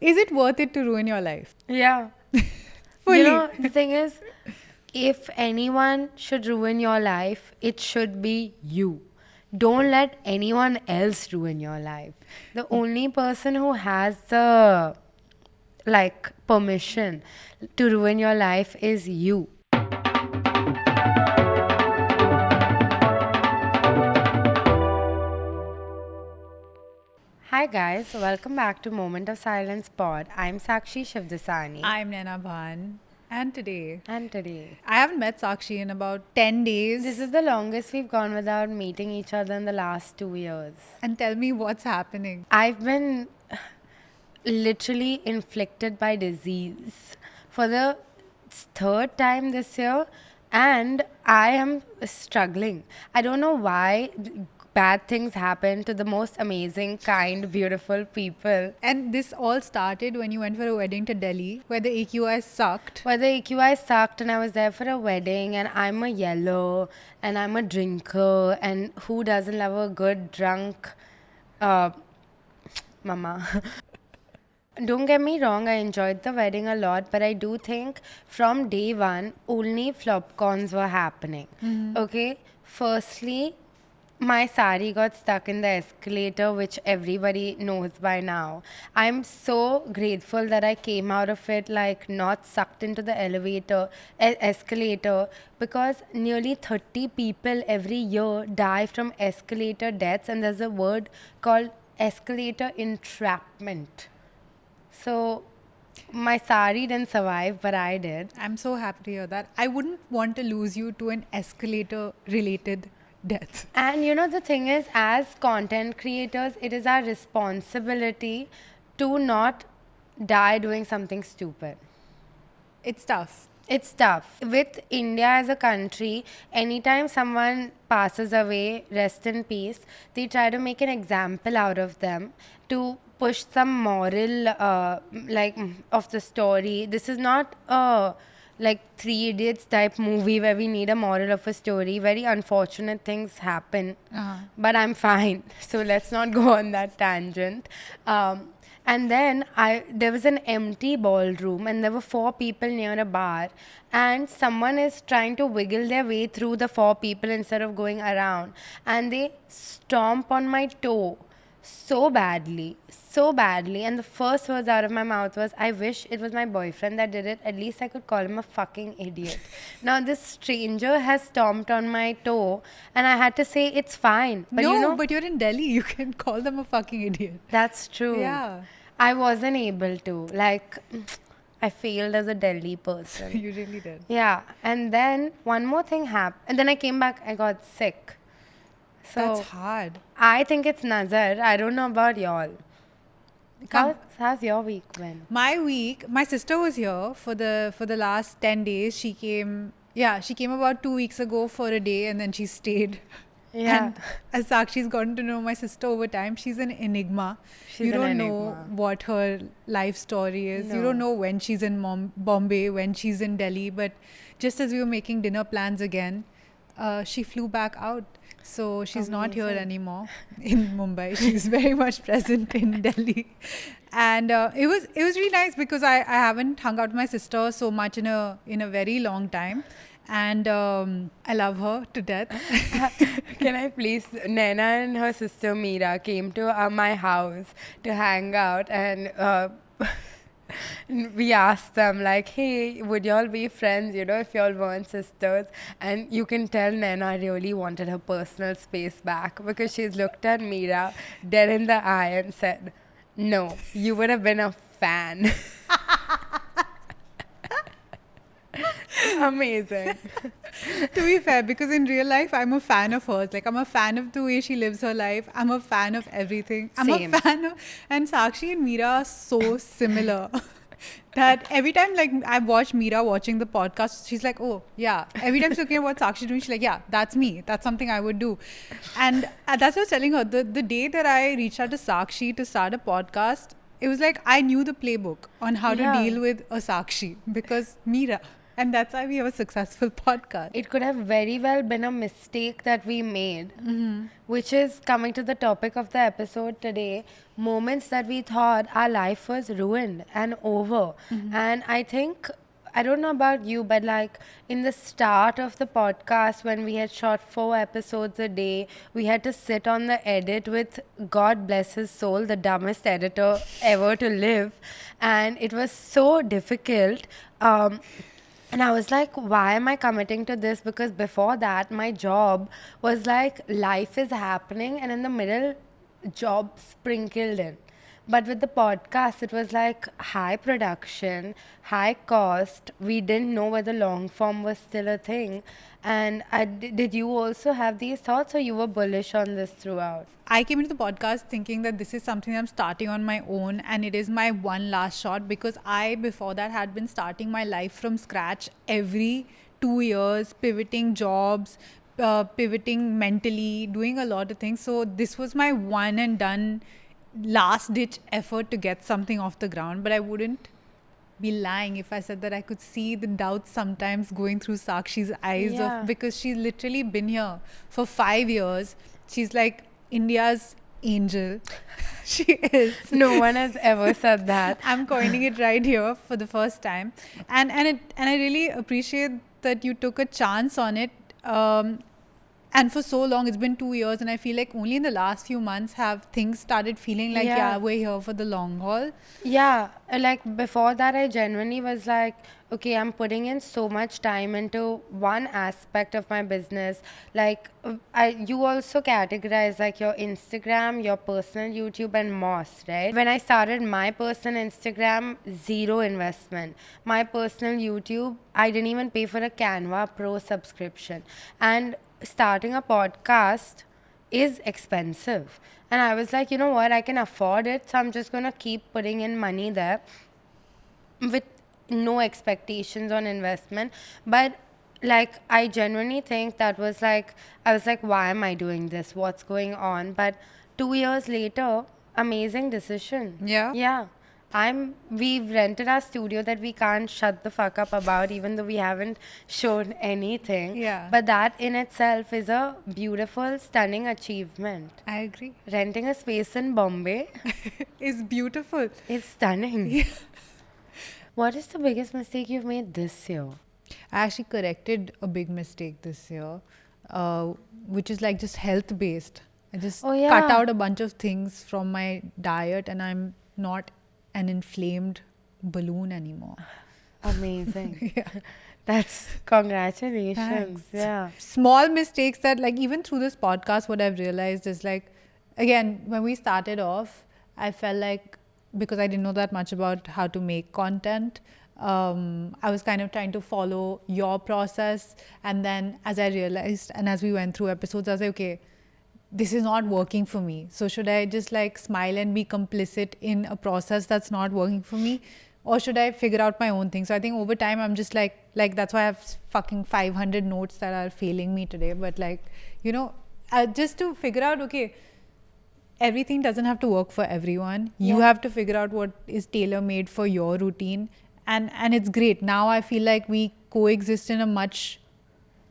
Is it worth it to ruin your life? Yeah. Fully. You know, the thing is, if anyone should ruin your life, it should be you. Don't let anyone else ruin your life. The only person who has the permission to ruin your life is you. Hi guys, welcome back to Moment of Silence Pod. I'm Sakshi Shivdasani. I'm Naina Bhan. And today, And today, I haven't met Sakshi in about 10 days. this is the longest we've gone without meeting each other in the last 2 years. And tell me what's happening. I've been literally inflicted by disease for the third time this year, and I am struggling. I don't know why bad things happen to the most amazing, kind, beautiful people. And this all started when you went for a wedding to Delhi where the AQI sucked. Where the AQI sucked, and I was there for a wedding, and I'm a yellow, and I'm a drinker, and who doesn't love a good drunk mama? Don't get me wrong, I enjoyed the wedding a lot, but I do think from day one, only flopcons were happening. Okay, firstly, my sari got stuck in the escalator, which everybody knows by now. I'm so grateful that I came out of it like not sucked into the escalator, because nearly 30 people every year die from escalator deaths, and there's a word called escalator entrapment. So my sari didn't survive, but I did. I'm so happy to hear that. I wouldn't want to lose you to an escalator related death. And you know, the thing is, as content creators, it is our responsibility to not die doing something stupid. It's tough. It's tough. With India as a country, anytime someone passes away, rest in peace, they try to make an example out of them to push some moral of the story. This is not a Three Idiots type movie where we need a moral of a story. Very unfortunate things happen, but I'm fine. So let's not go on that tangent. And then there was an empty ballroom, and there were 4 people near a bar, and someone is trying to wiggle their way through the 4 people instead of going around, and they stomp on my toe so badly, and the first words out of my mouth was, I wish it was my boyfriend that did it. At least I could call him a fucking idiot. Now this stranger has stomped on my toe, and I had to say it's fine. But no, you know, but you're in Delhi. You can call them a fucking idiot. that's true. Yeah. I wasn't able to. I failed as a Delhi person. You really did. Yeah. And then one more thing happened. And then I came back, I got sick. So That's hard. I think it's Nazar. I don't know about y'all. How's your week been? My week, my sister was here for the last 10 days. She came about 2 weeks ago for a day, and then she stayed. Yeah. And as Sakshi's gotten to know my sister over time, she's an enigma. She's You an don't know enigma. what her life story is. You No. don't know when she's in Bombay, when she's in Delhi. But just as we were making dinner plans again, she flew back out. So she's not here Amazing. anymore in Mumbai. She's very much present in Delhi. And it was really nice because I haven't hung out with my sister so much in a very long time. And I love her to death. Can I please? Naina and her sister Meera came to my house to hang out, and we asked them like, hey, would y'all be friends, if y'all weren't sisters? And you can tell Naina really wanted her personal space back, because she's looked at Meera dead in the eye and said, no, you would have been a fan. Amazing. To be fair, because in real life, I'm a fan of hers. Like, I'm a fan of the way she lives her life. I'm a fan of everything. I'm Same. a fan of... And Sakshi and Meera are so similar that every time, like, I watch Meera watching the podcast, she's like, oh, yeah. Every time she's looking at what Sakshi doing, she's like, yeah, that's me. That's something I would do. And that's what I was telling her. The day that I reached out to Sakshi to start a podcast, it was like I knew the playbook on how to Yeah. deal with a Sakshi because Meera. And that's why we have a successful podcast. It could have very well been a mistake that we made, which is coming to the topic of the episode today, moments that we thought our life was ruined and over. And I think, I don't know about you, but like in the start of the podcast, when we had shot 4 episodes a day, we had to sit on the edit with, God bless his soul, the dumbest editor ever to live. And it was so difficult. And I was like, why am I committing to this? Because before that, my job was like, life is happening, and in the middle, job sprinkled in. But with the podcast, it was like high production, high cost. We didn't know whether long form was still a thing. And did you also have these thoughts, or you were bullish on this throughout? I came into the podcast thinking that this is something I'm starting on my own and it is my one last shot, because I, before that, had been starting my life from scratch every 2 years, pivoting jobs, pivoting mentally, doing a lot of things. So this was my one and done last ditch effort to get something off the ground. But I wouldn't be lying if I said that I could see the doubts sometimes going through Sakshi's eyes, Yeah. because she's literally been here for 5 years. She's like India's angel. She is. No one has ever said that. I'm coining it right here for the first time, and I really appreciate that you took a chance on it. And for so long, it's been 2 years, and I feel like only in the last few months have things started feeling like, Yeah. yeah, we're here for the long haul. Yeah, like before that, I genuinely was like, okay, I'm putting in so much time into one aspect of my business. Like, you also categorize like your Instagram, your personal YouTube, and Moss, right? When I started my personal Instagram, zero investment. My personal YouTube, I didn't even pay for a Canva Pro subscription. And starting a podcast is expensive. And I was like, you know what, I can afford it, so I'm just going to keep putting in money there with no expectations on investment. But like, I genuinely think that was like, I was like, why am I doing this? What's going on? But 2 years later, amazing decision. Yeah. Yeah. We've rented our studio that we can't shut the fuck up about, even though we haven't shown anything. Yeah. But that in itself is a beautiful, stunning achievement. I agree. Renting a space in Bombay It's beautiful. is stunning. What is the biggest mistake you've made this year? I actually corrected a big mistake this year, which is like just health based. I just Oh, yeah. cut out a bunch of things from my diet, and I'm not an inflamed balloon anymore. Amazing. Yeah. That's congratulations. Thanks. Yeah. Small mistakes that, like, even through this podcast, what I've realized is like, again, when we started off, I felt like, because I didn't know that much about how to make content, I was kind of trying to follow your process. And then as I realized, and as we went through episodes, I was like, okay, this is not working for me. So should I just like smile and be complicit in a process that's not working for me? Or should I figure out my own thing? So I think over time, I'm just like that's why I have fucking 500 notes that are failing me today. But like, you know, just to figure out, okay, everything doesn't have to work for everyone. You Yeah. have to figure out what is tailor made for your routine. And it's great. Now I feel like we coexist in a much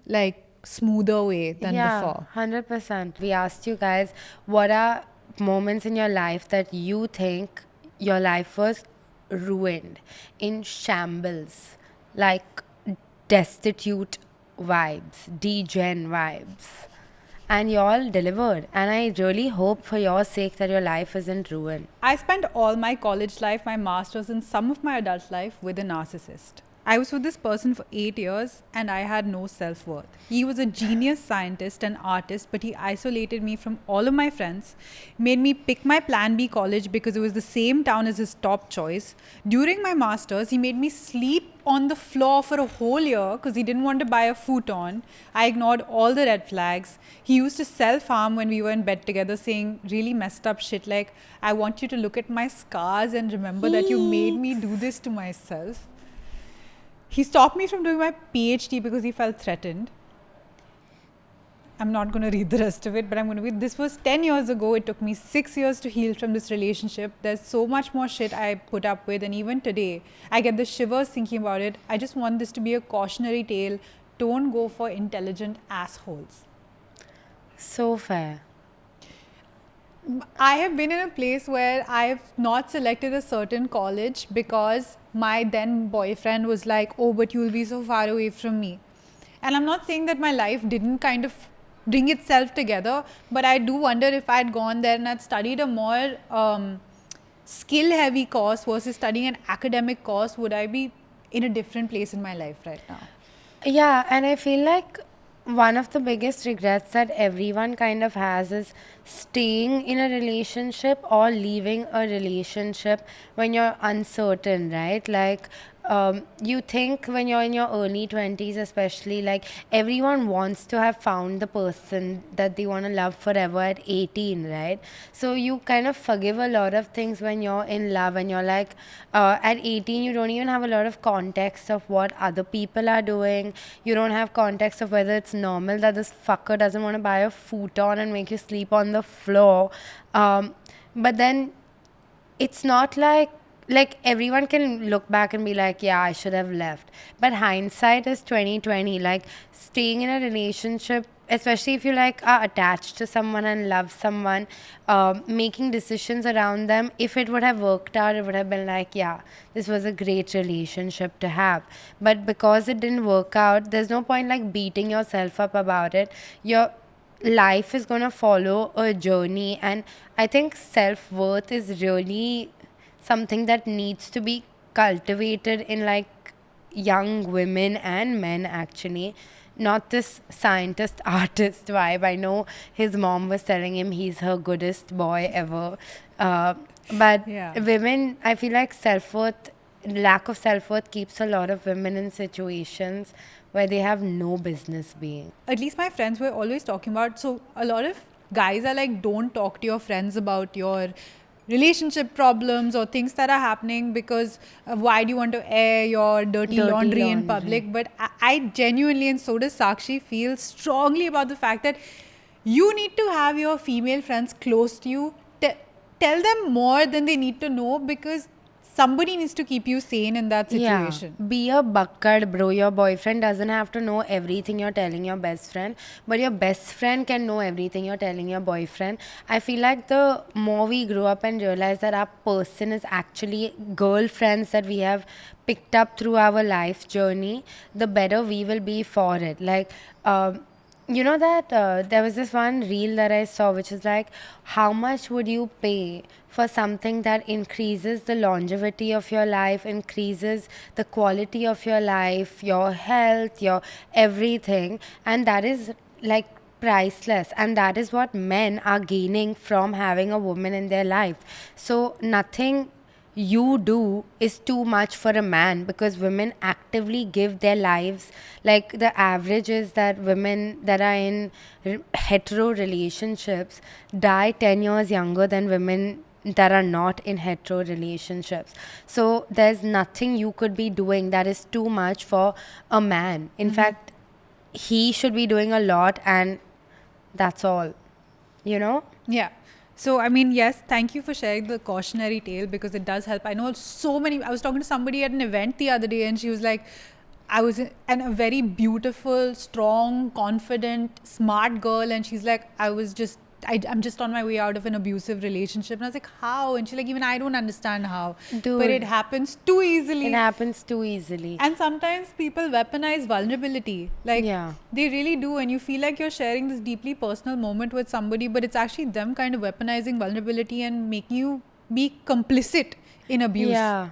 like smoother way than before. 100%. We asked you guys, what are moments in your life that you think your life was ruined, in shambles, like destitute vibes, degen vibes? And you all delivered. And I really hope for your sake that your life isn't ruined. I spent all my college life, my master's, and some of my adult life with a narcissist. I was with this person for 8 years and I had no self-worth. He was a genius scientist and artist, but he isolated me from all of my friends, made me pick my plan B college because it was the same town as his top choice. During my master's, he made me sleep on the floor for a whole year because he didn't want to buy a futon. I ignored all the red flags. He used to self-harm when we were in bed together, saying really messed up shit like, I want you to look at my scars and remember that you made me do this to myself. He stopped me from doing my PhD because he felt threatened. I'm not going to read the rest of it, but I'm going to read. This was 10 years ago. It took me 6 years to heal from this relationship. There's so much more shit I put up with, and even today, I get the shivers thinking about it. I just want this to be a cautionary tale. Don't go for intelligent assholes. So fair. I have been in a place where I've not selected a certain college because my then boyfriend was like, oh, but you'll be so far away from me. And I'm not saying that my life didn't kind of bring itself together, but I do wonder if I'd gone there and I'd studied a more skill heavy course versus studying an academic course, would I be in a different place in my life right now? Yeah, and I feel like one of the biggest regrets that everyone kind of has is staying in a relationship or leaving a relationship when you're uncertain, right? Like, you think when you're in your early 20s, especially, like everyone wants to have found the person that they want to love forever at 18, right? So you kind of forgive a lot of things when you're in love, and you're like, at 18, you don't even have a lot of context of what other people are doing. You don't have context of whether it's normal that this fucker doesn't want to buy a futon and make you sleep on the floor. But then it's not like everyone can look back and be like, yeah, I should have left, but hindsight is 2020. Like, staying in a relationship, especially if you like are attached to someone and love someone, making decisions around them, if it would have worked out, it would have been like, yeah, this was a great relationship to have. But because it didn't work out, there's no point like beating yourself up about it. Your life is going to follow a journey, and I think self-worth is really something that needs to be cultivated in like young women and men, actually. Not this scientist artist vibe. I know his mom was telling him he's her goodest boy ever, but Yeah. women, I feel like lack of self-worth keeps a lot of women in situations where they have no business being. At least my friends were always talking about, so a lot of guys are like, don't talk to your friends about your relationship problems or things that are happening, because why do you want to air your dirty laundry in public? But I genuinely, and so does Sakshi, feel strongly about the fact that you need to have your female friends close to you. Tell them more than they need to know, because somebody needs to keep you sane in that situation. Yeah, be a buckard, bro. Your boyfriend doesn't have to know everything you're telling your best friend, but your best friend can know everything you're telling your boyfriend. I feel like the more we grow up and realize that our person is actually girlfriends that we have picked up through our life journey, the better we will be for it. Like, you know that there was this one reel that I saw, which is like, how much would you pay for something that increases the longevity of your life, increases the quality of your life, your health, your everything? And that is like priceless. And that is what men are gaining from having a woman in their life. So nothing you do is too much for a man, because women actively give their lives. Like, the average is that women that are in hetero relationships die 10 years younger than women that are not in hetero relationships. So there's nothing you could be doing that is too much for a man. In fact, he should be doing a lot, and that's all, you know? Yeah. So, I mean, yes, thank you for sharing the cautionary tale, because it does help. I know so many. I was talking to somebody at an event the other day, and she was like, I was a very beautiful, strong, confident, smart girl. And she's like, I'm just on my way out of an abusive relationship. And I was like, how? And she's like, even I don't understand how. Dude. But it happens too easily. It happens too easily. And sometimes people weaponize vulnerability. Like, Yeah. they really do. And you feel like you're sharing this deeply personal moment with somebody, but it's actually them kind of weaponizing vulnerability and making you be complicit in abuse. Yeah.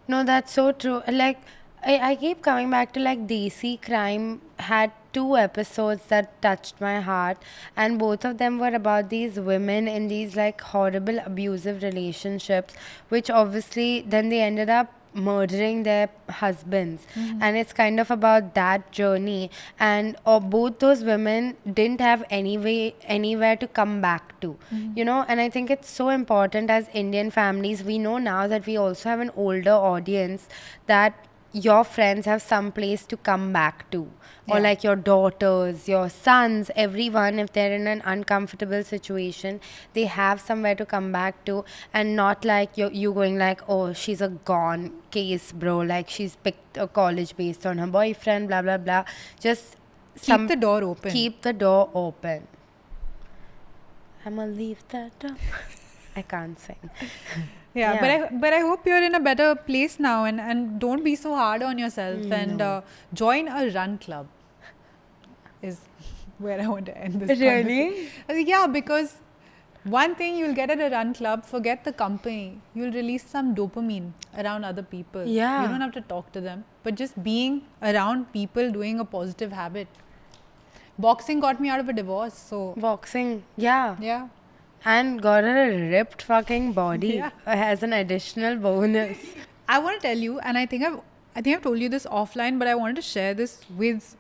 No, that's so true. Like, I keep coming back to like Desi Crime had 2 episodes that touched my heart, and both of them were about these women in these like horrible abusive relationships, which obviously then they ended up murdering their husbands. And it's kind of about that journey, and both those women didn't have anywhere to come back to, you know. And I think it's so important as Indian families. We know now that we also have an older audience that your friends have some place to come back to, or Yeah. like your daughters, your sons, everyone, if they're in an uncomfortable situation, they have somewhere to come back to, and not like you going like, oh, she's a gone case, bro, like she's picked a college based on her boyfriend, blah blah blah. Just Keep the door open. Keep the door open. I'ma leave that door. I can't sing. Yeah, Yeah. but I hope you're in a better place now, and don't be so hard on yourself, and join a run club is where I want to end this Really? conversation. Yeah, because one thing you'll get at a run club, forget the company, you'll release some dopamine around other people. Yeah. You don't have to talk to them, but just being around people doing a positive habit. Boxing got me out of a divorce, so Boxing, yeah. yeah. And got her a ripped fucking body Yeah. as an additional bonus. I want to tell you, and I think I've told you this offline, but I wanted to share this with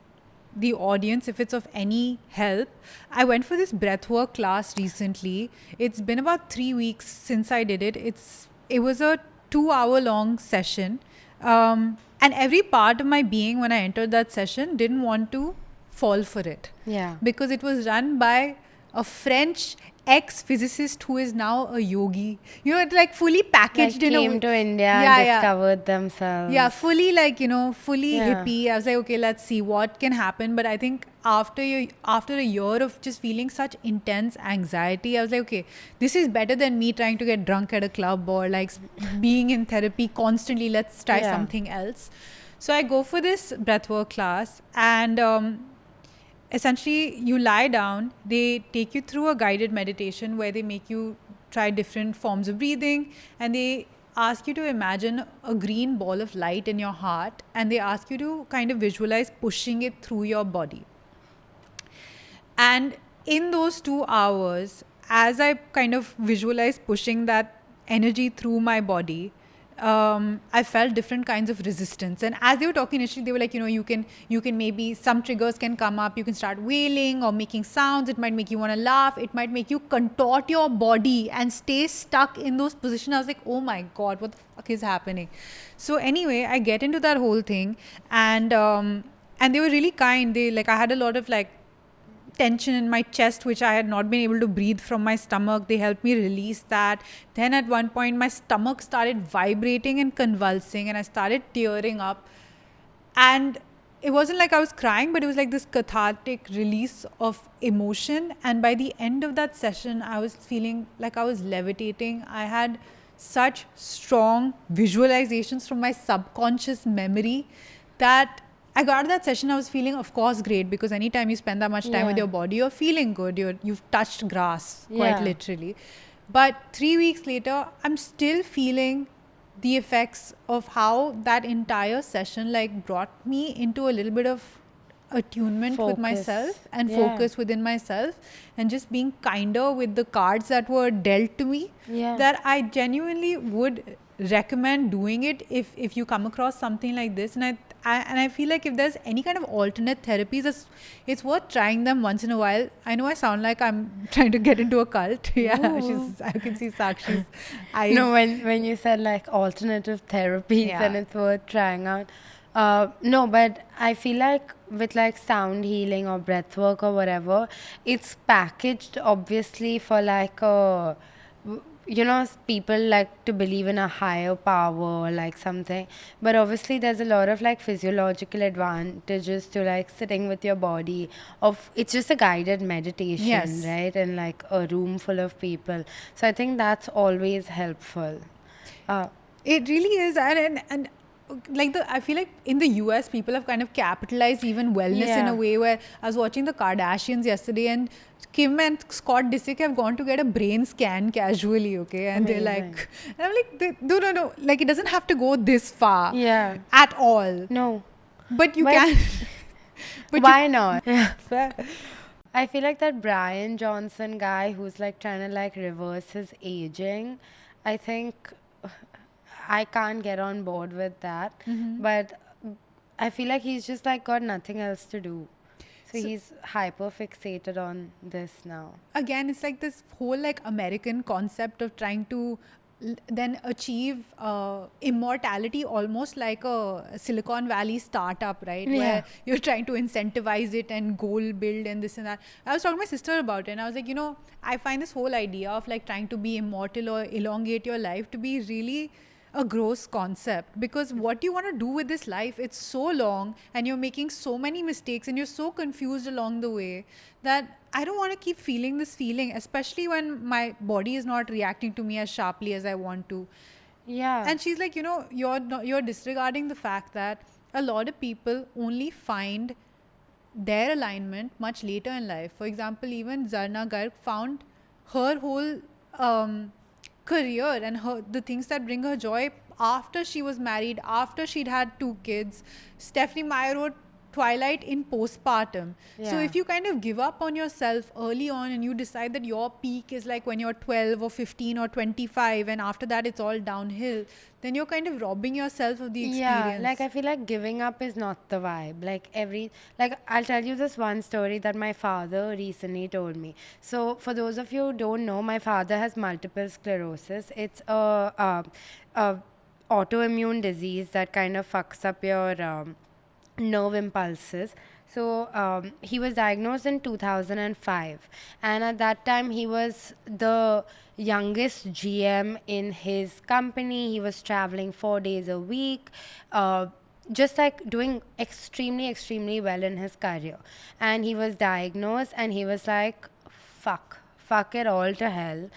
the audience if it's of any help. I went for this breathwork class recently. It's been about 3 weeks since I did it. It was a 2-hour long session, and every part of my being when I entered that session didn't want to fall for it. Yeah. Because it was run by a French ex-physicist who is now a yogi. You know, it's like fully packaged Like in a came to India Yeah, and yeah. discovered themselves. Yeah, fully like, fully Yeah. hippie. I was like, okay, let's see what can happen. But I think after a year of just feeling such intense anxiety, I was like, okay, this is better than me trying to get drunk at a club or like being in therapy constantly. Let's try Yeah. something else. So I go for this breathwork class, and essentially you lie down. They take you through a guided meditation where they make you try different forms of breathing, and they ask you to imagine a green ball of light in your heart, and they ask you to kind of visualize pushing it through your body. And in those 2 hours, as I kind of visualized pushing that energy through my body, I felt different kinds of resistance. And as they were talking initially, they were like, you can maybe some triggers can come up. You can start wailing or making sounds. It might make you want to laugh. It might make you contort your body and stay stuck in those positions. I was like, oh my God, what the fuck is happening? So anyway, I get into that whole thing, and they were really kind. I had a lot of tension in my chest, which I had not been able to breathe from my stomach. They helped me release that. Then at one point, my stomach started vibrating and convulsing, and I started tearing up. And it wasn't like I was crying, but it was like this cathartic release of emotion. And by the end of that session, I was feeling like I was levitating. I had such strong visualizations from my subconscious memory that I got out of that session, I was feeling, of course, great, because anytime you spend that much time with Yeah. your body, you're feeling good. You've touched grass, quite Yeah. literally. But 3 weeks later, I'm still feeling the effects of how that entire session brought me into a little bit of attunement with Focus. myself and Yeah. focus within myself, and just being kinder with the cards that were dealt to me. Yeah. That I genuinely would recommend doing it if you come across something like this. And I feel like if there's any kind of alternate therapies, it's worth trying them once in a while. I know I sound like I'm trying to get into a cult. Yeah, Ooh. I can see Sakshi's eyes. No, when you said like alternative therapies Yeah. and it's worth trying out. No, but I feel like with like sound healing or breath work or whatever, it's packaged obviously for like people like to believe in a higher power or like something, but obviously there's a lot of like physiological advantages to like sitting with your body. It's just a guided meditation, Yes. right? And like a room full of people, so I think that's always helpful. It really is, and I feel like in the US, people have kind of capitalized even wellness in Yeah. a way where I was watching the Kardashians yesterday, and Kim and Scott Disick have gone to get a brain scan casually, okay, and they're Amazing. like, and I'm like, no, like it doesn't have to go this far, Yeah. at all, No. but you But- can. But Why not? Fair. I feel like that Brian Johnson guy who's like trying to like reverse his aging, I think I can't get on board with that. But I feel like he's just like got nothing else to do. So he's hyper fixated on this now. Again, it's like this whole like American concept of trying to then achieve immortality almost like a Silicon Valley startup, right? Yeah. Where you're trying to incentivize it and goal build and this and that. I was talking to my sister about it, and I was like, I find this whole idea of like trying to be immortal or elongate your life to be really a gross concept, because what you want to do with this life, it's so long and you're making so many mistakes and you're so confused along the way that I don't want to keep feeling this feeling, especially when my body is not reacting to me as sharply as I want to. Yeah. And she's like, you're disregarding the fact that a lot of people only find their alignment much later in life. For example, even Zarna Garg found her whole career and the things that bring her joy after she was married, after she'd had 2 kids. Stephanie Meyer wrote Twilight in postpartum. So Yeah. if you kind of give up on yourself early on and you decide that your peak is like when you're 12 or 15 or 25 and after that it's all downhill, then you're kind of robbing yourself of the experience. Yeah, like I feel like giving up is not the vibe. Like I'll tell you this one story that my father recently told me. So for those of you who don't know, my father has multiple sclerosis. It's a autoimmune disease that kind of fucks up your nerve impulses. So he was diagnosed in 2005, and at that time he was the youngest GM in his company. He was traveling 4 days a week, just like doing extremely well in his career. And he was diagnosed, and he was like, fuck it all to hell,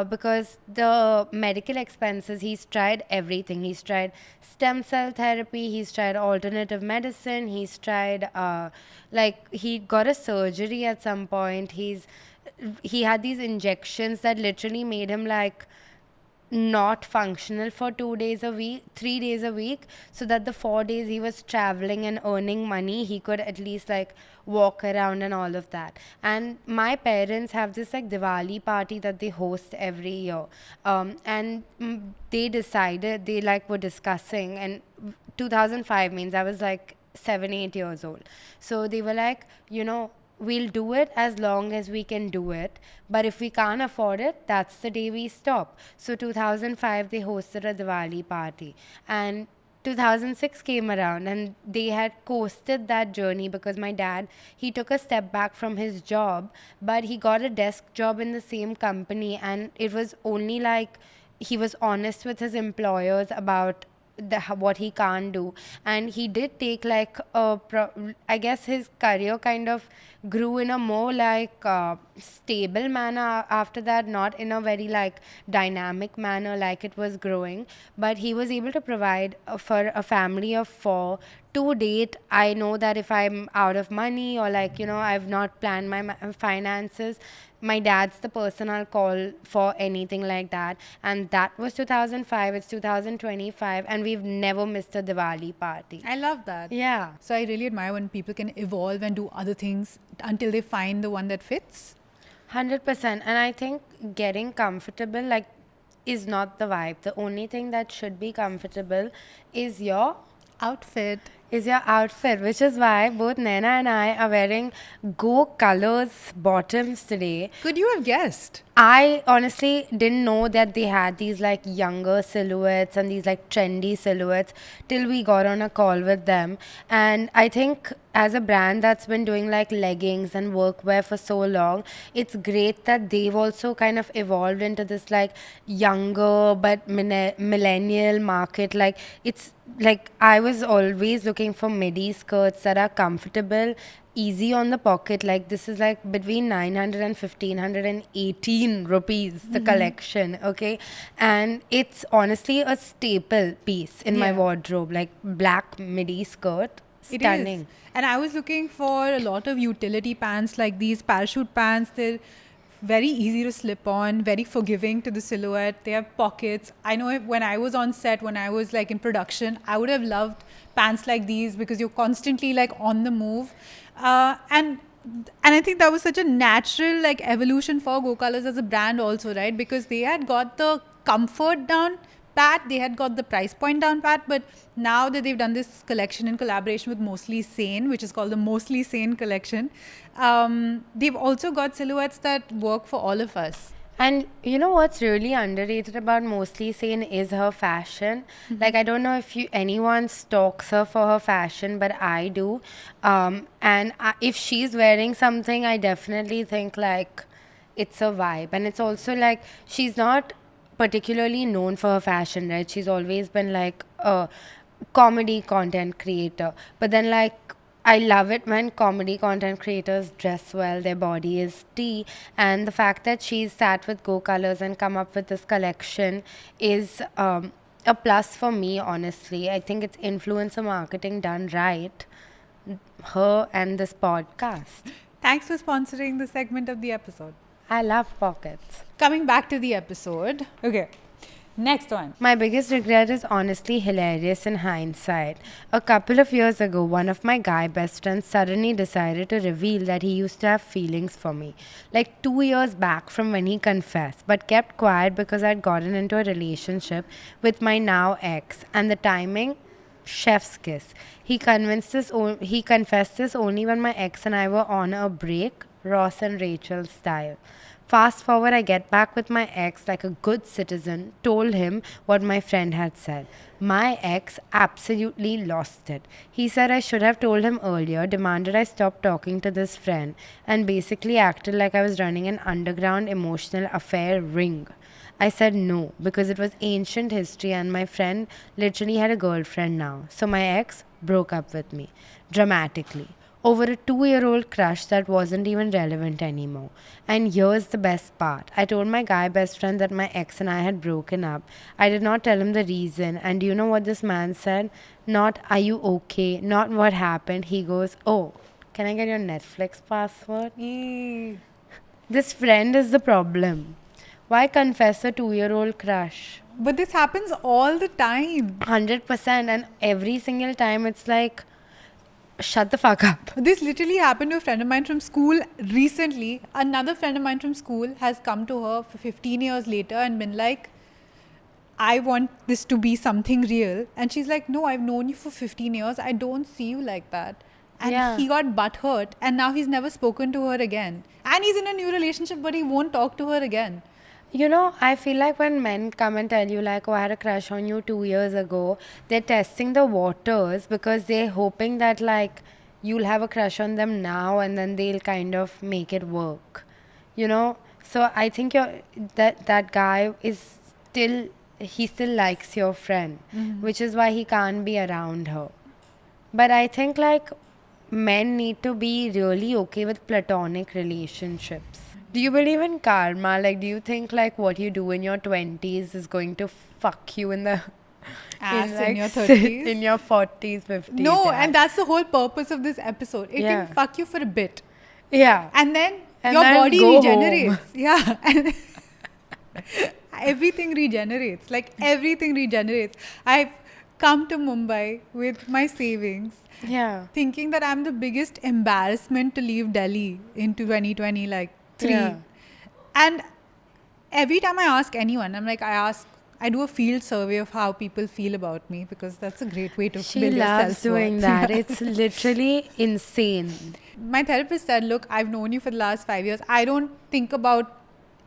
because the medical expenses, he's tried everything. He's tried stem cell therapy, he's tried alternative medicine, he's tried like he got a surgery at some point. He had these injections that literally made him like not functional for 2 days a week, 3 days a week, so that the 4 days he was traveling and earning money, he could at least like walk around and all of that. And my parents have this like Diwali party that they host every year, and they decided, they like were discussing, and 2005 means I was like 7-8 years old, so they were like, we'll do it as long as we can do it. But if we can't afford it, that's the day we stop. So 2005, they hosted a Diwali party. And 2006 came around and they had coasted that journey because my dad, he took a step back from his job, but he got a desk job in the same company. And it was only like he was honest with his employers about what he can't do, and he did take like I guess his career kind of grew in a more like stable manner after that, not in a very like dynamic manner like it was growing, but he was able to provide for a family of 4. To date, I know that if I'm out of money or like I've not planned my finances, my dad's the person I'll call for anything like that. And that was 2005, it's 2025, and we've never missed a Diwali party. I love that. Yeah. So I really admire when people can evolve and do other things until they find the one that fits. 100%. And I think getting comfortable like is not the vibe. The only thing that should be comfortable is your Outfit. outfit, which is why both Naina and I are wearing Go Colors bottoms today. Could you have guessed? I honestly didn't know that they had these like younger silhouettes and these like trendy silhouettes till we got on a call with them. And I think as a brand that's been doing like leggings and workwear for so long, it's great that they've also kind of evolved into this like younger but millennial market. Like it's like I was always looking for midi skirts that are comfortable, easy on the pocket. Like this is like between 900 and 1518 rupees the collection, okay? And it's honestly a staple piece in my Yeah. wardrobe, like black midi skirt, It stunning. is. And I was looking for a lot of utility pants like these parachute pants. They're very easy to slip on, very forgiving to the silhouette. They have pockets. I know when I was on set, when I was like in production, I would have loved pants like these because you're constantly like on the move. And I think that was such a natural like evolution for Go Colors as a brand also, right? Because they had got the comfort down pat, they had got the price point down pat, but now that they've done this collection in collaboration with Mostly Sane, which is called the Mostly Sane collection, they've also got silhouettes that work for all of us. And you know what's really underrated about Mostly Sane is her fashion. Like I don't know if anyone stalks her for her fashion, but I do. And if she's wearing something, I definitely think like it's a vibe, and it's also like she's not particularly known for her fashion, right? She's always been like a comedy content creator, but then like I love it when comedy content creators dress well, their body is tea, and the fact that she's sat with Go Colors and come up with this collection is a plus for me, honestly. I think it's influencer marketing done right, her and this podcast. Thanks for sponsoring the segment of the episode. I love pockets. Coming back to the episode. Okay. Next one. My biggest regret is honestly hilarious in hindsight. A couple of years ago, one of my guy best friends suddenly decided to reveal that he used to have feelings for me. Like 2 years back from when he confessed, but kept quiet because I'd gotten into a relationship with my now ex, and the timing, chef's kiss. He confessed this only when my ex and I were on a break, Ross and Rachel style. Fast forward, I get back with my ex like a good citizen, told him what my friend had said. My ex absolutely lost it. He said I should have told him earlier, demanded I stop talking to this friend, and basically acted like I was running an underground emotional affair ring. I said no because it was ancient history and my friend literally had a girlfriend now. So my ex broke up with me dramatically over a 2-year-old crush that wasn't even relevant anymore. And here's the best part. I told my guy best friend that my ex and I had broken up. I did not tell him the reason. And do you know what this man said? Not, are you okay? Not what happened. He goes, oh, can I get your Netflix password? This friend is the problem. Why confess a 2-year-old crush? But this happens all the time. 100%. And every single time it's like, shut the fuck up. This literally happened to a friend of mine from school recently. Another friend of mine from school has come to her for 15 years later and been like, I want this to be something real. And she's like, no, I've known you for 15 years. I don't see you like that. And he got butthurt and now he's never spoken to her again. And he's in a new relationship, but he won't talk to her again. You know, I feel like when men come and tell you like, oh, I had a crush on you 2 years ago, they're testing the waters because they're hoping that like you'll have a crush on them now and then they'll kind of make it work. You know? So I think that guy is he still likes your friend, which is why he can't be around her. But I think like men need to be really okay with platonic relationships. Do you believe in karma? Like, do you think like what you do in your 20s is going to fuck you in the ass in your 30s? In your 40s, 50s? No, and that's the whole purpose of this episode. It can fuck you for a bit. Yeah. And then your body regenerates. Yeah. And everything regenerates. Like everything regenerates. I've come to Mumbai with my savings. Yeah. Thinking that I'm the biggest embarrassment to leave Delhi in 2020, like 3. Yeah. And every time I ask anyone, I do a field survey of how people feel about me because that's a great way to build your self-worth. She loves doing that. It's literally insane. My therapist said, look, I've known you for the last 5 years. I don't think about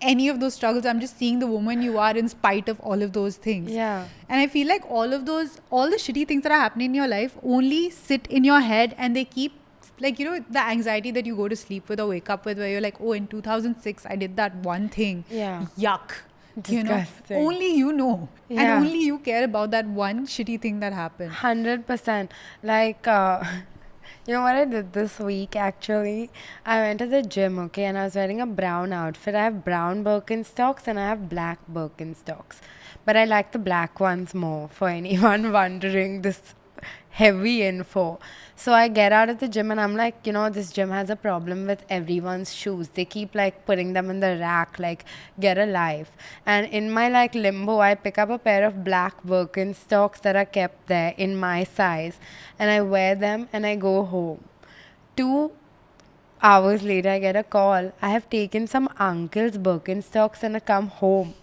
any of those struggles. I'm just seeing the woman you are in spite of all of those things. Yeah. And I feel like all the shitty things that are happening in your life only sit in your head and they keep, like, you know, the anxiety that you go to sleep with or wake up with where you're like, oh, in 2006, I did that one thing. Yeah. Yuck. Disgusting. You know, only you know. Yeah. And only you care about that one shitty thing that happened. 100%. Like, you know what I did this week actually? I went to the gym, okay, and I was wearing a brown outfit. I have brown Birkenstocks and I have black Birkenstocks. But I like the black ones more for anyone wondering this heavy info. So I get out of the gym and I'm like, you know, this gym has a problem with everyone's shoes. They keep like putting them in the rack, like, get a life. And in my like limbo, I pick up a pair of black Birkenstocks that are kept there in my size and I wear them and I go home. 2 hours later, I get a call. I have taken some uncle's Birkenstocks and I come home.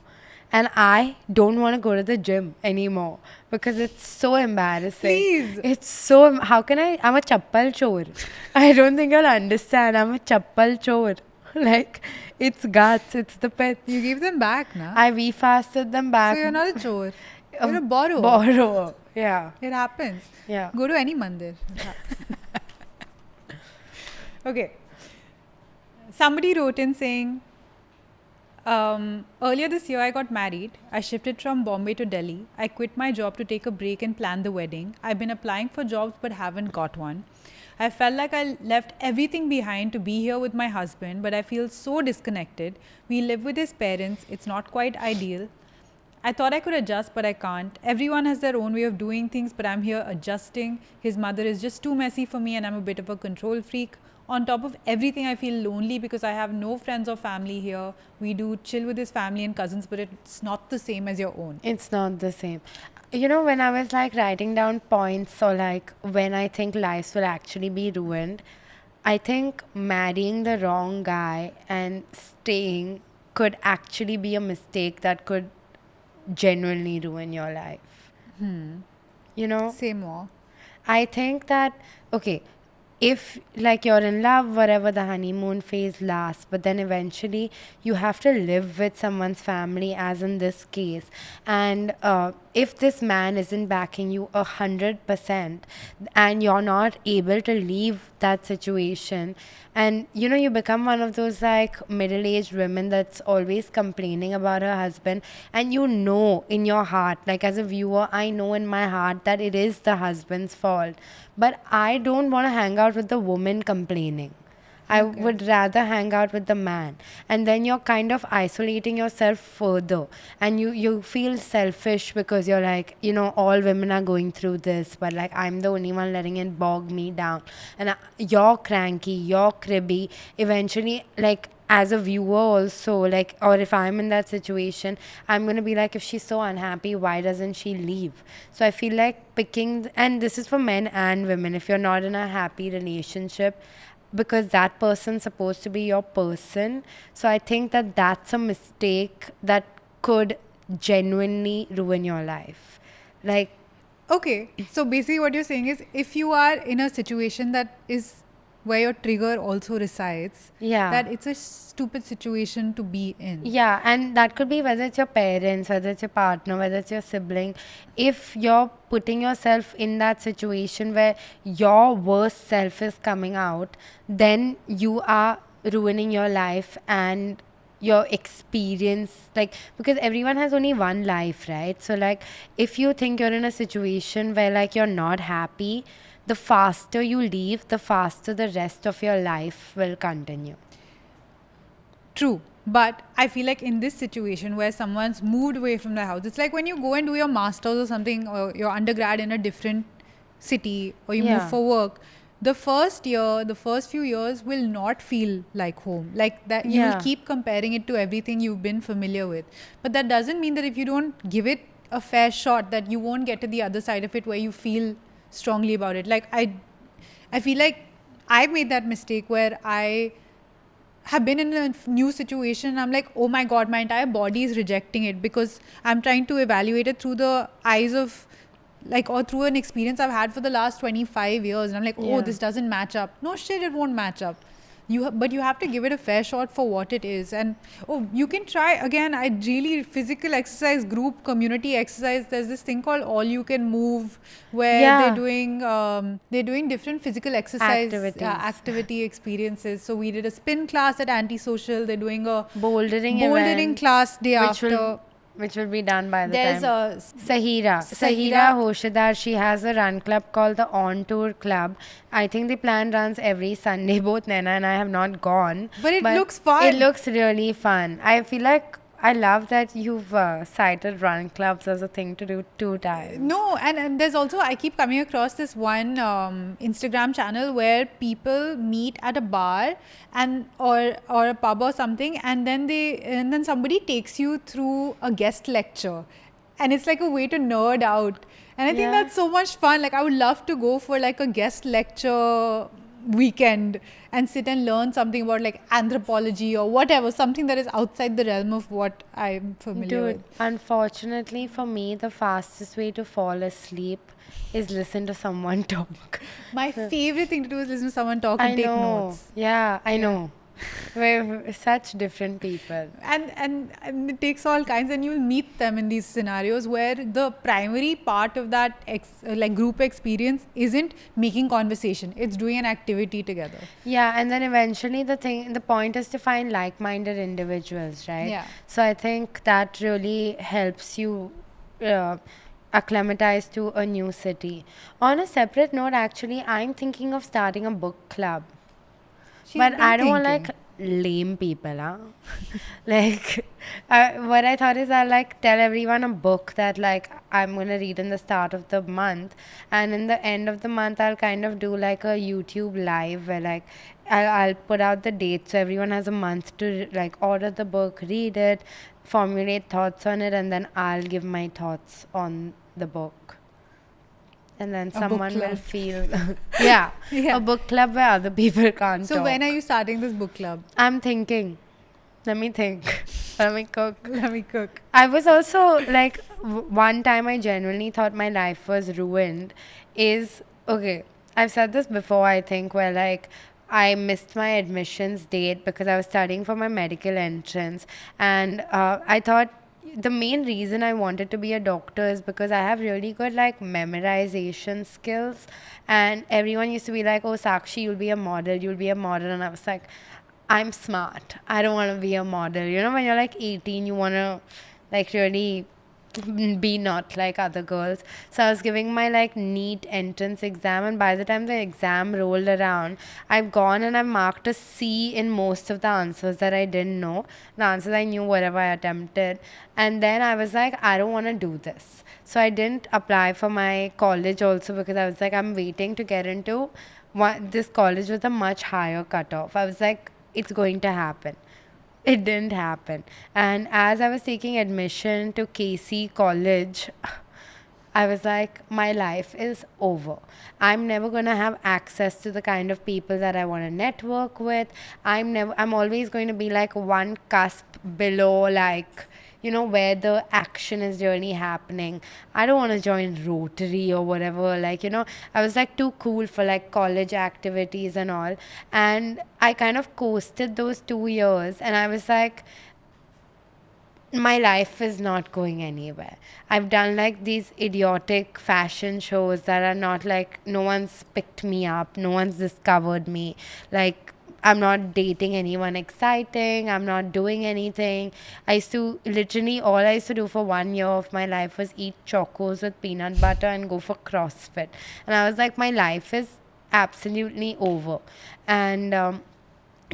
And I don't want to go to the gym anymore because it's so embarrassing. Please. It's so, how can I'm a chappal chore. I don't think you'll understand. I'm a chappal chore. Like, it's guts, it's the pets. You gave them back, na? We fasted them back. So you're not a chore. You're a borrower. Borrower. Yeah. It happens. Yeah. Go to any mandir. Okay. Somebody wrote in saying, earlier this year I got married. I shifted from Bombay to Delhi. I quit my job to take a break and plan the wedding. I've been applying for jobs but haven't got one. I felt like I left everything behind to be here with my husband, but I feel so disconnected. We live with his parents. It's not quite ideal. I thought I could adjust, but I can't. Everyone has their own way of doing things, but I'm here adjusting. His mother is just too messy for me, and I'm a bit of a control freak. On top of everything, I feel lonely because I have no friends or family here. We do chill with his family and cousins, but it's not the same as your own. It's not the same. You know, when I was like writing down points or like when I think lives will actually be ruined, I think marrying the wrong guy and staying could actually be a mistake that could genuinely ruin your life. You know? Say more. I think that, okay, if like you're in love, whatever, the honeymoon phase lasts, but then eventually you have to live with someone's family, as in this case. And if this man isn't backing you 100% and you're not able to leave that situation, and you know, you become one of those like middle-aged women that's always complaining about her husband, and you know in your heart, like as a viewer, I know in my heart that it is the husband's fault, but I don't want to hang out with the woman complaining. I would rather hang out with the man. And then you're kind of isolating yourself further. And you feel selfish because you're like, you know, all women are going through this, but like I'm the only one letting it bog me down. And you're cranky, you're cribby. Eventually, like as a viewer also, like, or if I'm in that situation, I'm going to be like, if she's so unhappy, why doesn't she leave? So I feel like picking, and this is for men and women, if you're not in a happy relationship, because that person's supposed to be your person. So I think that that's a mistake that could genuinely ruin your life. Like, Okay, so basically what you're saying is if you are in a situation that is where your trigger also resides, yeah. that it's a stupid situation to be in. Yeah, and that could be whether it's your parents, whether it's your partner, whether it's your sibling. If you're putting yourself in that situation where your worst self is coming out, then you are ruining your life and your experience, like, because everyone has only one life, right? So like if you think you're in a situation where like you're not happy, the faster you leave, the faster the rest of your life will continue. True. But I feel like in this situation where someone's moved away from their house, it's like when you go and do your master's or something, or your undergrad in a different city, or you move for work, the first year, the first few years will not feel like home. Like that, you will keep comparing it to everything you've been familiar with. But that doesn't mean that if you don't give it a fair shot, that you won't get to the other side of it where you feel strongly about it. Like I feel like I've made that mistake where I have been in a new situation. I'm like, oh my god, my entire body is rejecting it because I'm trying to evaluate it through the eyes of like, or through an experience I've had for the last 25 years, and I'm like, oh, this doesn't match up. No shit, it won't match up. But you have to give it a fair shot for what it is. And you can try again. I really physical exercise, group community exercise. There's this thing called All You Can Move, where they're doing different physical exercise activity experiences. So we did a spin class at Antisocial. They're doing a bouldering class day after. Which will be done by the There's time. Sahira Sahira Hoshidar, she has a run club called the On Tour Club. I think the plan runs every Sunday. Both Naina and I have not gone. But it looks fun. It looks really fun. I feel like I love that you've cited run clubs as a thing to do 2 times. No, and there's also, I keep coming across this one Instagram channel where people meet at a bar and or a pub or something, and then somebody takes you through a guest lecture, and it's like a way to nerd out. And I think that's so much fun. Like I would love to go for like a guest lecture weekend and sit and learn something about like anthropology or whatever, something that is outside the realm of what I'm familiar with. Unfortunately for me, the fastest way to fall asleep is listen to someone talk. My favorite thing to do is listen to someone talk and take notes. Yeah, I know. We're such different people. And it takes all kinds, and you'll meet them in these scenarios where the primary part of that like group experience isn't making conversation, it's doing an activity together. Yeah, and then eventually the point is to find like-minded individuals, right? Yeah. So I think that really helps you uh, acclimatize to a new city. On a separate note, actually, I'm thinking of starting a book club. She's But been I don't want thinking. like lame people, huh? Like, what I thought is I'll like tell everyone a book that like I'm gonna read in the start of the month, and in the end of the month I'll kind of do like a YouTube live where like I'll put out the date so everyone has a month to like order the book, read it, formulate thoughts on it, and then I'll give my thoughts on the book. And then book someone will club. feel, yeah, Yeah. a book club where other people can't So talk. when are you starting this book club? I'm thinking. Let me think. Let me cook. Let me cook. I was also like, one time I genuinely thought my life was ruined. Is okay, I've said this before, I think, where like I missed my admissions date because I was studying for my medical entrance. And I thought the main reason I wanted to be a doctor is because I have really good like memorization skills. And everyone used to be like, oh, Sakshi, you'll be a model, you'll be a model. And I was like, I'm smart. I don't want to be a model. You know, when you're like 18, you want to like really be not like other girls. So I was giving my like NEET entrance exam, and by the time the exam rolled around, I've gone and I've marked a C in most of the answers that I didn't know. The answers I knew, whatever I attempted. And then I was like, I don't want to do this. So I didn't apply for my college also because I was like, I'm waiting to get into this college with a much higher cutoff. I was like, it's going to happen. It didn't happen. And as I was taking admission to KC College, I was like, my life is over. I'm never going to have access to the kind of people that I want to network with. I'm always going to be like one cusp below, like, you know, where the action is really happening. I don't want to join Rotary or whatever. Like, you know, I was like too cool for like college activities and all. And I kind of coasted those 2 years, and I was like, my life is not going anywhere. I've done like these idiotic fashion shows that are not like, no one's picked me up, no one's discovered me. Like, I'm not dating anyone exciting, I'm not doing anything. I used to literally, all I used to do for 1 year of my life was eat chocos with peanut butter and go for CrossFit. And I was like, my life is absolutely over. And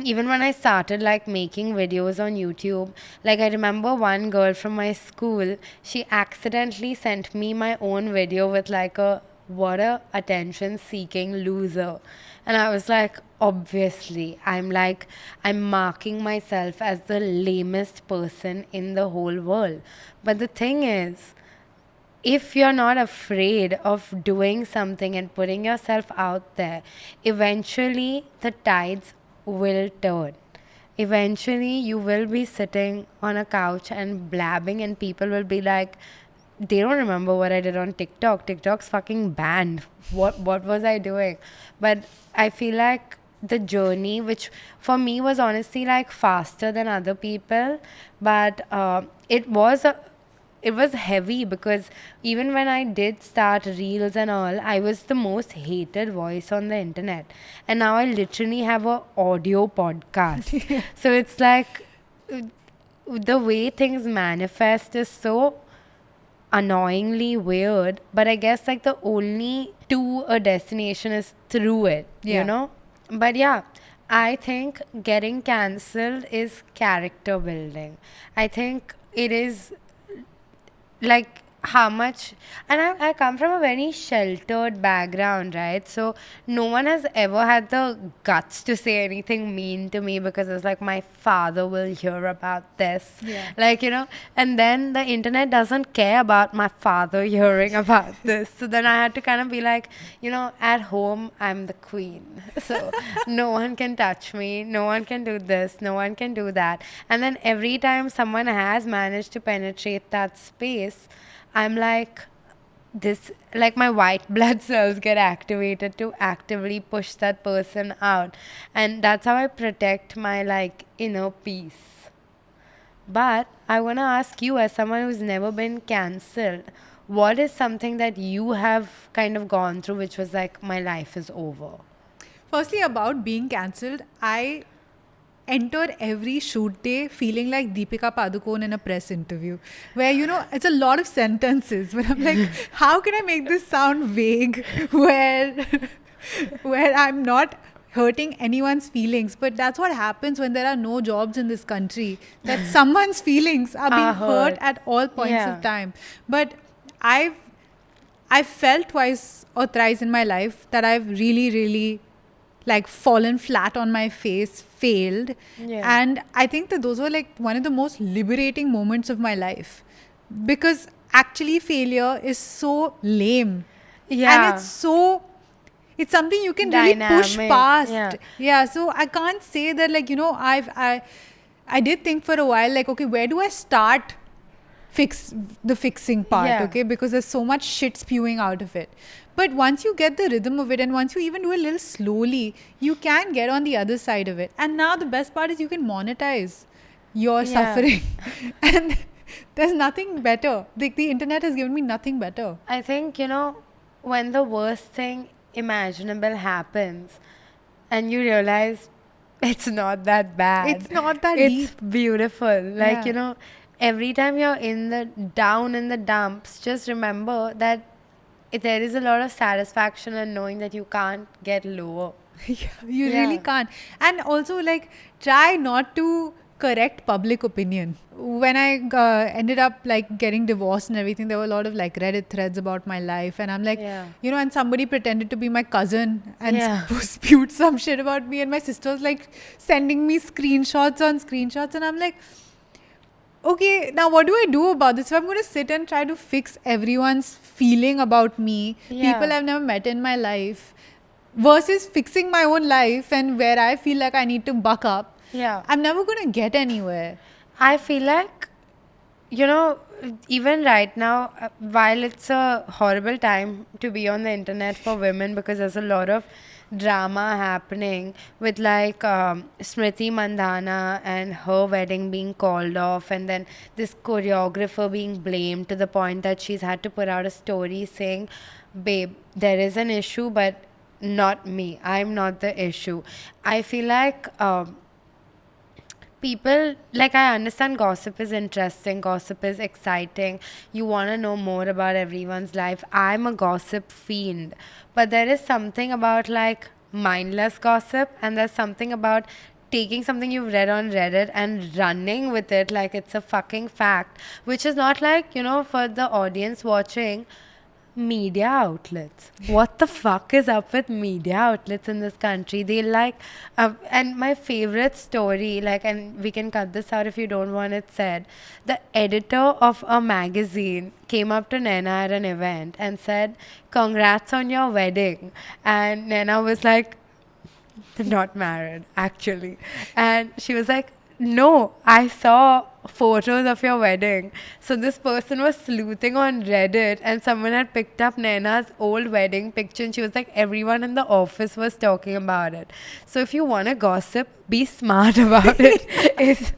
even when I started like making videos on YouTube, like I remember one girl from my school, she accidentally sent me my own video with like a what a attention seeking loser. And I was like, obviously, I'm marking myself as the lamest person in the whole world. But the thing is, if you're not afraid of doing something and putting yourself out there, eventually the tides will turn. Eventually, you will be sitting on a couch and blabbing, and people will be like, they don't remember what I did on TikTok. TikTok's fucking banned. What was I doing? But I feel like the journey, which for me was honestly like faster than other people, but it was heavy because even when I did start reels and all, I was the most hated voice on the internet. And now I literally have a audio podcast. So it's like the way things manifest is so annoyingly weird, but I guess like the only to a destination is through it, Yeah. you know? But yeah, I think getting cancelled is character building. I think it is like how much, and I come from a very sheltered background, right? So no one has ever had the guts to say anything mean to me because it's like my father will hear about this. Yeah. Like, you know, and then the internet doesn't care about my father hearing about this. So then I had to kind of be like, you know, at home I'm the queen. So no one can touch me, no one can do this, no one can do that. And then every time someone has managed to penetrate that space, I'm like, this, like my white blood cells get activated to actively push that person out. And that's how I protect my like inner peace. But I want to ask you, as someone who's never been cancelled, what is something that you have kind of gone through which was like, my life is over? Firstly, about being cancelled, I enter every shoot day feeling like Deepika Padukone in a press interview, where it's a lot of sentences. Where I'm like, how can I make this sound vague, where where I'm not hurting anyone's feelings? But that's what happens when there are no jobs in this country. That someone's feelings are being hurt at all points of time. But I've felt twice or thrice in my life that I've really, really like fallen flat on my face, failed. Yeah. And I think that those were like one of the most liberating moments of my life, because actually failure is so lame. Yeah. And it's something you can really push Dynamic, past. yeah. So I can't say that like, I did think for a while like, okay, where do I start fixing part? Yeah. Okay, because there's so much shit spewing out of it. But once you get the rhythm of it, and once you even do a little slowly, you can get on the other side of it. And now the best part is you can monetize your suffering. And there's nothing better. The internet has given me nothing better. I think, when the worst thing imaginable happens and you realize it's not that bad. It's not that It's deep. beautiful. Like, Yeah. every time you're down in the dumps, just remember that there is a lot of satisfaction in knowing that you can't get lower. Yeah, you really can't. And also, like, try not to correct public opinion. When I ended up like getting divorced and everything, there were a lot of like Reddit threads about my life, and I'm like, and somebody pretended to be my cousin and spewed some shit about me, and my sister was like sending me screenshots on screenshots, and I'm like, okay, now what do I do about this? If I'm going to sit and try to fix everyone's feeling about me, people I've never met in my life, versus fixing my own life and where I feel like I need to buck up, I'm never going to get anywhere. I feel like, even right now, while it's a horrible time to be on the internet for women because there's a lot of drama happening with like Smriti Mandhana and her wedding being called off, and then this choreographer being blamed to the point that she's had to put out a story saying, babe, there is an issue, but not me. I'm not the issue. I feel like people, like, I understand gossip is interesting, gossip is exciting, you want to know more about everyone's life. I'm a gossip fiend, but there is something about like mindless gossip, and there's something about taking something you've read on Reddit and running with it like it's a fucking fact, which is not like, for the audience watching, media outlets. What the fuck is up with media outlets in this country? They like, and my favorite story, like, and we can cut this out if you don't want it said, the editor of a magazine came up to Naina at an event and said, congrats on your wedding. And Naina was like, not married, actually. And she was like, no, I saw photos of your wedding. So this person was sleuthing on Reddit, and someone had picked up Naina's old wedding picture, and she was like, everyone in the office was talking about it. So if you want to gossip, be smart about it.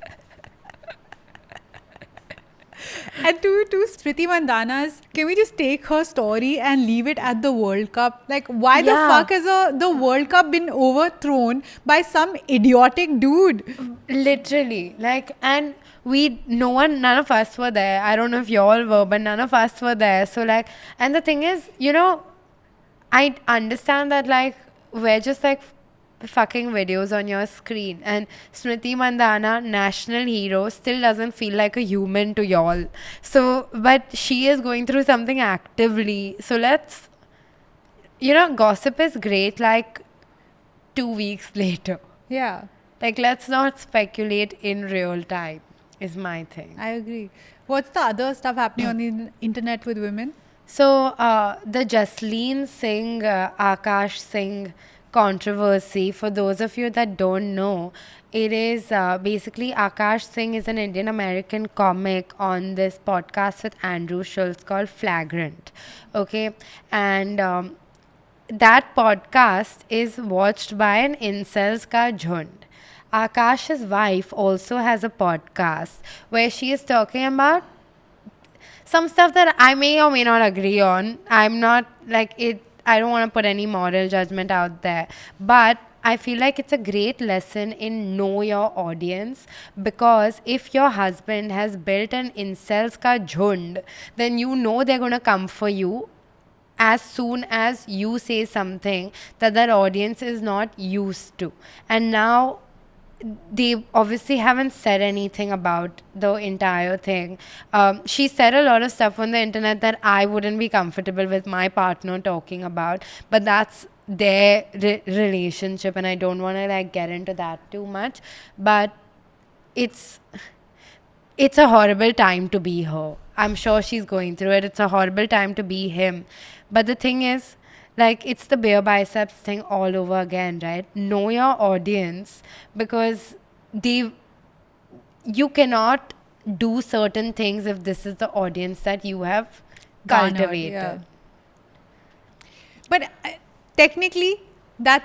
And to Smriti Mandhana's, can we just take her story and leave it at the World Cup? Like, why the fuck has the World Cup been overthrown by some idiotic dude? Literally. Like, and none of us were there. I don't know if you all were, but none of us were there. So, like, and the thing is, I understand that, like, we're just like fucking videos on your screen, and Smriti Mandhana, national hero, still doesn't feel like a human to y'all. So, but she is going through something actively. So let's, gossip is great like 2 weeks later. Yeah. Like, let's not speculate in real time, is my thing. I agree. What's the other stuff happening on the internet with women? So, the Jasleen Singh, Akash Singh controversy. For those of you that don't know, it is basically Akash Singh is an Indian American comic on this podcast with Andrew Schultz called Flagrant. Okay, and that podcast is watched by an incels ka jhund. Akash's wife also has a podcast where she is talking about some stuff that I may or may not agree on. I'm not like it, I don't want to put any moral judgment out there. But I feel like it's a great lesson in know your audience, because if your husband has built an incels ka jhund, then you know they're going to come for you as soon as you say something that that audience is not used to. And now they obviously haven't said anything about the entire thing. She said a lot of stuff on the internet that I wouldn't be comfortable with my partner talking about, but that's their relationship, and I don't want to like get into that too much. But it's it's a horrible time to be her. I'm sure she's going through it. It's a horrible time to be him. But the thing is, like, it's the bare biceps thing all over again, right? Know your audience, because you cannot do certain things if this is the audience that you have Garnered, cultivated. yeah. But technically, that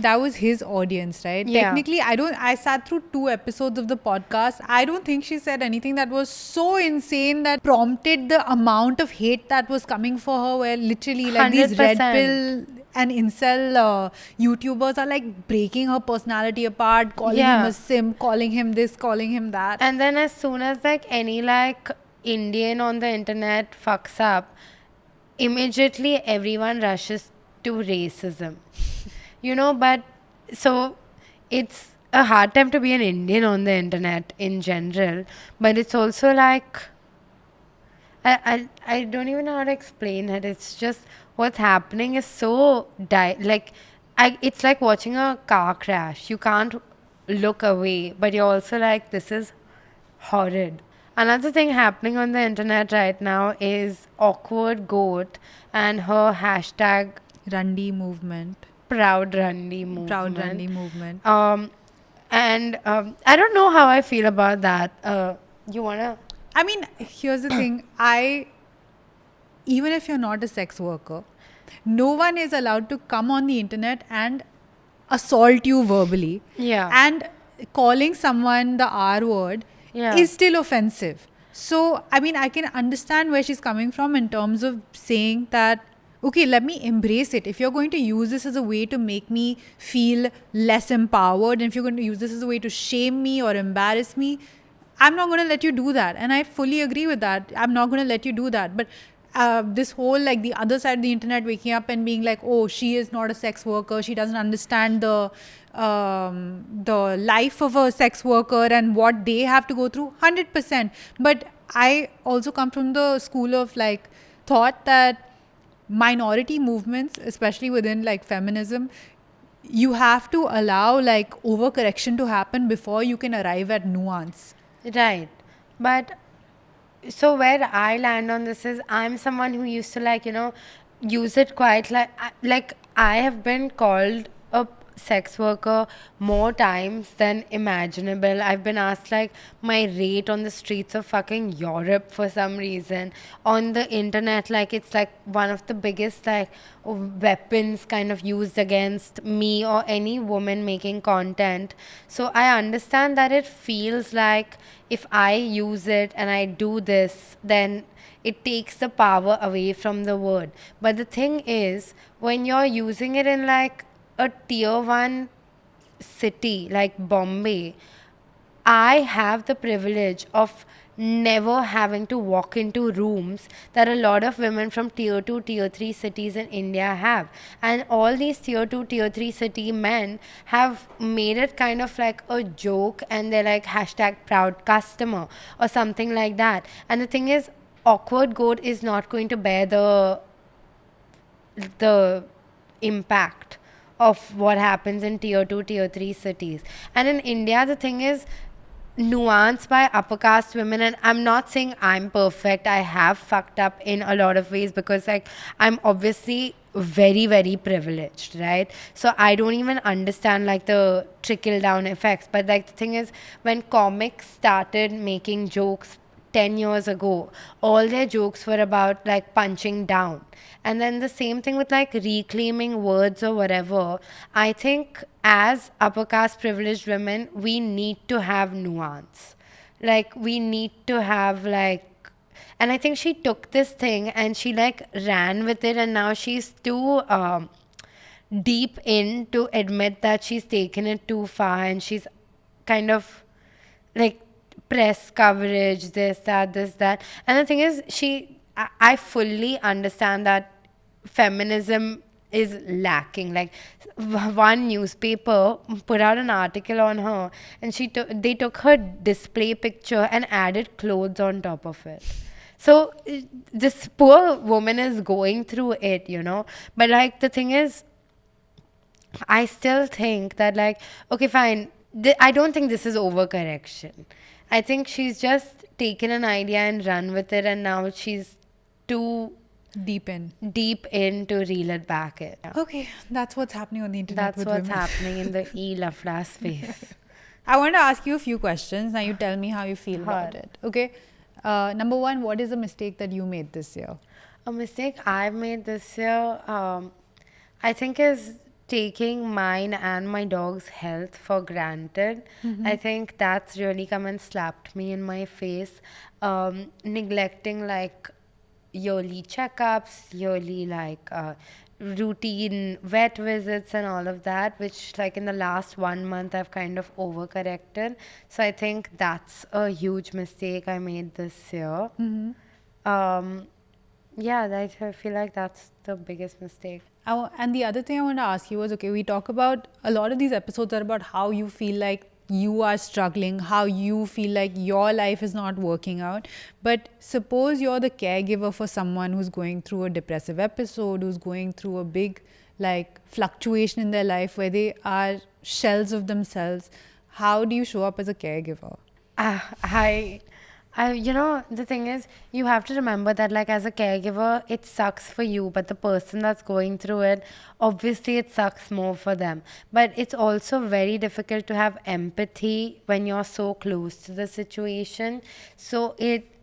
was his audience, right? Yeah. Technically, I sat through 2 episodes of the podcast. I don't think she said anything that was so insane that prompted the amount of hate that was coming for her, where literally like these red 100%. pill and incel YouTubers are like breaking her personality apart, calling him Yeah. a simp, calling him this, calling him that. And then as soon as like any like Indian on the internet fucks up, immediately everyone rushes to racism. You know, but so it's a hard time to be an Indian on the internet in general, but it's also like I don't even know how to explain it. It's just what's happening is so like it's like watching a car crash. You can't look away, but you're also like, this is horrid. Another thing happening on the internet right now is awkward goat and her hashtag Randi movement. proud Randi movement. Proud Randi movement. And I don't know how I feel about that. You wanna? I mean, here's the thing. Even if you're not a sex worker, no one is allowed to come on the internet and assault you verbally. Yeah. And calling someone the R word Yeah. is still offensive. So, I mean, I can understand where she's coming from in terms of saying that, okay, let me embrace it. If you're going to use this as a way to make me feel less empowered, and if you're going to use this as a way to shame me or embarrass me, I'm not going to let you do that. And I fully agree with that. I'm not going to let you do that. But this whole, like, the other side of the internet waking up and being like, oh, she is not a sex worker. She doesn't understand the life of a sex worker and what they have to go through. 100%. But I also come from the school of, like, thought that minority movements, especially within, like, feminism, you have to allow, like, overcorrection to happen before you can arrive at nuance. Right. But so where I land on this is I'm someone who used to like, use it quite like I have been called a sex worker more times than imaginable. I've been asked like my rate on the streets of fucking Europe for some reason. On the internet, like it's like one of the biggest like weapons kind of used against me or any woman making content. So I understand that it feels like if I use it and I do this, then it takes the power away from the word. But the thing is, when you're using it in like a tier 1 city like Bombay, I have the privilege of never having to walk into rooms that a lot of women from tier 2, tier 3 cities in India have. And all these tier 2, tier 3 city men have made it kind of like a joke, and they're like hashtag proud customer or something like that. And the thing is, awkward goat is not going to bear the impact of what happens in tier 2, tier 3 cities. And in India, the thing is nuanced by upper caste women. And I'm not saying I'm perfect. I have fucked up in a lot of ways because like I'm obviously very, very privileged, right? So I don't even understand like the trickle down effects. But like the thing is, when comics started making jokes 10 years ago, all their jokes were about like punching down. And then the same thing with like reclaiming words or whatever. I think as upper caste privileged women, we need to have nuance. Like, we need to have like, and I think she took this thing and she like ran with it, and now she's too deep in to admit that she's taken it too far, and she's kind of like press coverage, this, that. And the thing is, I fully understand that feminism is lacking. Like, one newspaper put out an article on her, and they took her display picture and added clothes on top of it. So this poor woman is going through it, you know. But like the thing is, I still think that like, okay, fine. I don't think this is overcorrection. I think she's just taken an idea and run with it, and now she's too Deep in. deep in to reel it back in. Okay, that's what's happening on the internet That's with what's women. happening in the e-lafla space. I want to ask you a few questions. Now you tell me how you feel about Sure. it. Okay. Number one, what is a mistake that you made this year? A mistake I've made this year, I think, is taking mine and my dog's health for granted. I think that's really come and slapped me in my face. Neglecting like yearly checkups, yearly like routine vet visits and all of that, which like in the last 1 month I've kind of overcorrected. So I think that's a huge mistake I made this year. Yeah, I feel like that's the biggest mistake. And the other thing I want to ask you was, okay, we talk about a lot of these episodes are about how you feel like you are struggling, how you feel like your life is not working out. But suppose you're the caregiver for someone who's going through a depressive episode, who's going through a big like fluctuation in their life where they are shells of themselves. How do you show up as a caregiver? You know, the thing is, you have to remember that, like, as a caregiver, it sucks for you, but the person that's going through it, obviously, it sucks more for them. But it's also very difficult to have empathy when you're so close to the situation. So,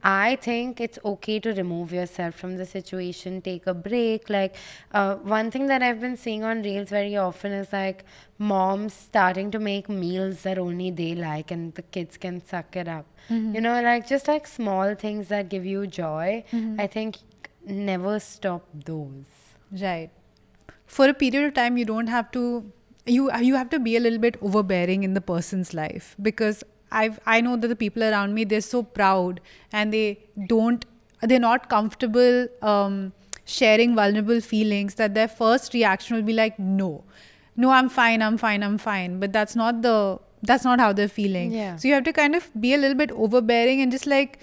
I think it's okay to remove yourself from the situation, take a break. Like, one thing that I've been seeing on Reels very often is like moms starting to make meals that only they like and the kids can suck it up. You know, like just like small things that give you joy. I think never stop those. Right. For a period of time, you don't have to. You have to be a little bit overbearing in the person's life, because I know that the people around me, they're so proud and they're not comfortable sharing vulnerable feelings, that their first reaction will be like, no, I'm fine. But that's not how they're feeling. Yeah. So you have to kind of be a little bit overbearing and just like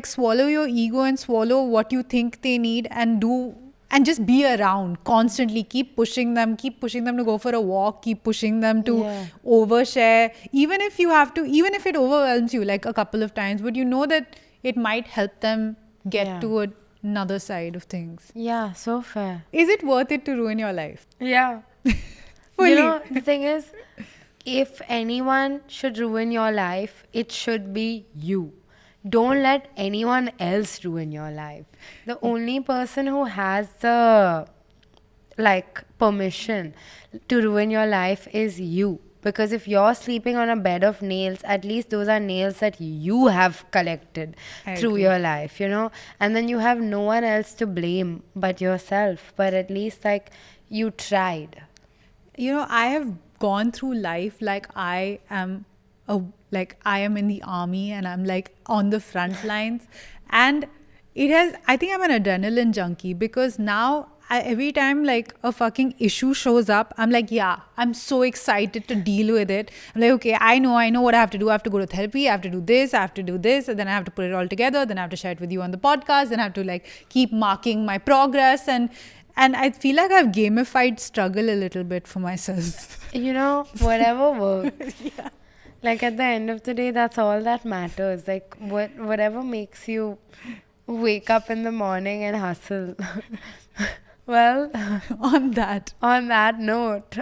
swallow your ego and swallow what you think they need and do. And just be around constantly. Keep pushing them to go for a walk. Keep pushing them to overshare. Even if it overwhelms you like a couple of times, but you know that it might help them get to another side of things. Yeah, so fair. Is it worth it to ruin your life? Yeah. Fully. You know, the thing is, if anyone should ruin your life, it should be you. Don't let anyone else ruin your life. The only person who has the permission to ruin your life is you. Because if you're sleeping on a bed of nails, at least those are nails that you have collected through your life, you know. And then you have no one else to blame but yourself. But at least you tried. You know, I have gone through life like I am in the army and I'm like on the front lines, and I think I'm an adrenaline junkie, because now every time like a fucking issue shows up, I'm like, yeah, I'm so excited to deal with it. I'm like, okay, I know what I have to do. I have to go to therapy, I have to do this, and then I have to put it all together, then I have to share it with you on the podcast, then I have to like keep marking my progress, and I feel like I've gamified struggle a little bit for myself. You know, whatever works. Like at the end of the day, that's all that matters. Like whatever makes you wake up in the morning and hustle. Well, On that, on that note,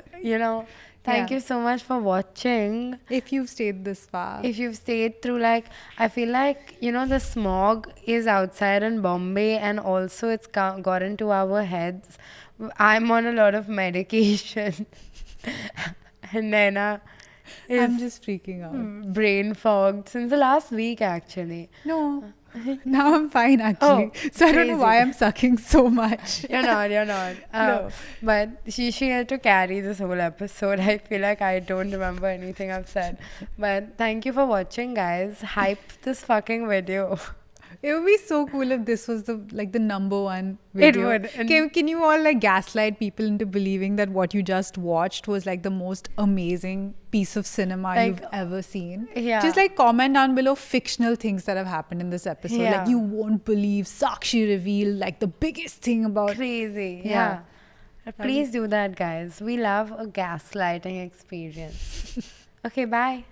thank Yeah. you so much for watching. if you've stayed this far, If you've stayed through, like, I feel like, the smog is outside in Bombay, and also it's got into our heads. I'm on a lot of medication. And Naina I'm is just freaking out. brain fogged since the last week, actually. No, now I'm fine actually. Oh, So I don't know crazy. why I'm sucking so much. You're not. No. But she had to carry this whole episode. I feel like I don't remember anything I've said. But thank you for watching, guys. Hype this fucking video. It would be so cool if this was the number one It video. would, and- Can you all like gaslight people into believing that what you just watched was like the most amazing piece of cinema Like, you've ever seen? yeah. Just like comment down below fictional things that have happened in this episode. Yeah. Like you won't believe Sakshi revealed like the biggest thing about. Crazy. Yeah. Please do that, guys. We love a gaslighting experience. Okay, bye.